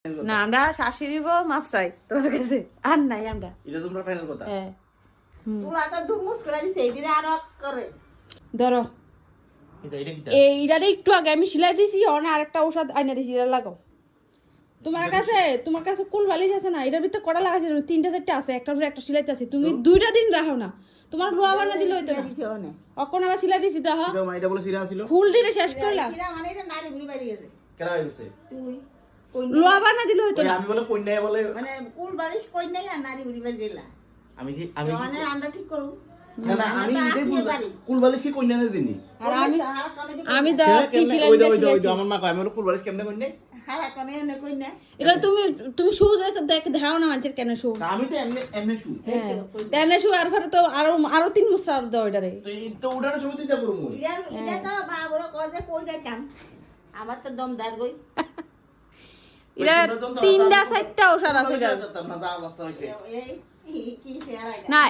না আমরা শাশুড়ি বউ মাপ চাই তোমার কাছে আর নাই আমরা এটা তোমরা ফাইনাল কথা হ্যাঁ তোরা তো দুমুস করে দিছে এইদিকে আরো করে ধরো এটা কি এইটারে একটু আগে আমি সিলাই দিছি অন আরেকটা ওষুধ আইনা দিছি এটা লাগাও তোমার কাছে কুল বালিশ আছে না এটার ভিতরে কড়া লাগাইছে তিনটা চারটা আছে একটার উপরে একটা সিলাইতে আছে তুমি দুইটা দিন রাখো না তোমার লোয়া বানা দিলে হইতো না অকন আবার সিলাই দিছি দেখো এটা মাইটা বলে সিরা ছিল ফুল দিলে শেষ করলা কিরা মানে এটা নারী ঘুরি বাইরে গেছে কেন হয়ে গেছে তুই লোয়া বানা দিলে হইতো না আমি বলে কন্যা বলে মানে কুল বালিশ কই নাই আর নারী ঘুরি বাইরে গেলা আমি মানে আমরা ঠিক করব না না আমি এটাই কুলবালিশি কন্যা না দিনি আর আমি দাও কি সিলাই ওই দিছি আমার মা কয় আমি বলে কুলবালিশ কেমনে কন্যা হারা কোনে এনে কই না এটা তুমি শু দেখ ধাও না মানুষের কেন শু আমি তো এমনি শু হ্যাঁ তেনে শু আর পরে তো আরো তিন মুসা দাও এটারে তো উড়ানোর সময় তুই যা করবো এটা তো বাবুরা কই যে কই যাইতাম আমার তো দমদার গই এটা তিনটা চারটা ওষুধ আছে এটা না যা অবস্থা হইছে এই কি শেয়ার না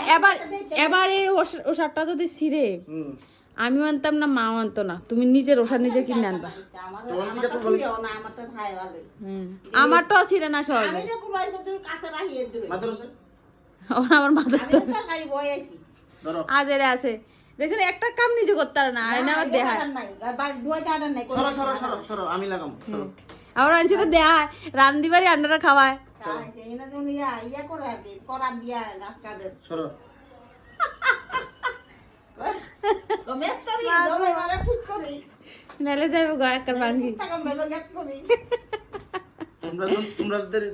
এবার এই ওষুধটা যদি ছিঁড়ে আমি মানতাম না মা মানতো না তুমি নিজের ওষুধ নিজে কিনে আনবা আমারটাও ছিঁড়ে না সব আমার মাথার তো আজ এর আছে দেখছেন একটা কাম নিজে করতে পারে না আয়না আমার দেহা আমি লাগাম আমার আনছি তো দেহা রান্দিবারি আন্ডারা খাওয়ায় সরো নালে যাইব গা একটা ভাঙ্গি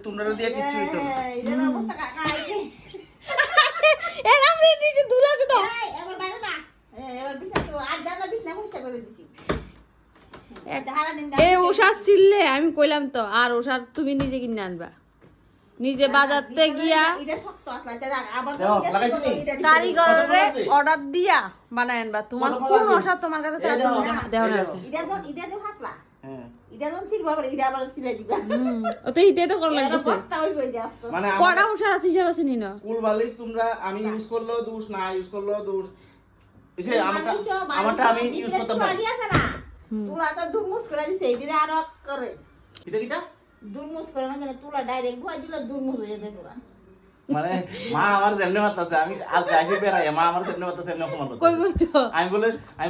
তোমরা দিয়ে কিচ্ছু হইতো না এরা নিচে দুল আছে তো এই ওষুধ ছিললে আমি কইলাম তো আর ওষুধ তুমি নিজে কিনে আনবা নিজে বাজারতে গিয়া কারিগরে অর্ডার দিয়া বানায় আনবা তোমার কোন ওষুধ তোমার কাছে দেওয়া আছে তো হিতে তো করা লাগছে মানে কড়া ওষুধ আছে হিসাব আছে নিন কুল বালিশ তোমরা আমি ইউজ করলেও দোষ না ইউজ করলেও দোষ এসে আমারটা আমি ইউজ করতে পারি তুলা তো দুমুস করে দিছে এইদিকে আরো করে কিটা দুমুস করে না তুলা ডাইরেক্ট ভয় দিলে দুমুস হয়ে যাবে মানে মা আমার যেমনি মারতাছে আমি আজ যাইতে বেরাই মা আমার যেমনি মারতাছে এমনি অপমান করতে কইবই তো আমি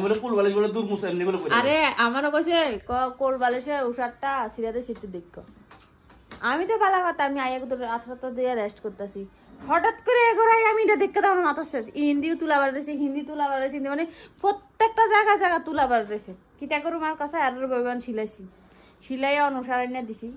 বলে কুল বালিশ বলে দূর মুছে এমনি বলে কই আরে আমারও কইছে কোল বালিশের ওষুধটা সিরাতে সিটে দেখো আমি তো ভালো কথা আমি আইয়া তো আত্মহত্যা দিয়ে রেস্ট করতেছি হঠাৎ করে এগোরাই আমি এটা দেখতে তো আমার মাথা শেষ হিন্দিও তুলা বার রয়েছে হিন্দি তুলা বার রয়েছে মানে প্রত্যেকটা জায়গা তুলা বার রয়েছে কিতা করুম আমার কাছে আর সিলাইছি সিলাই অনুসারে দিছি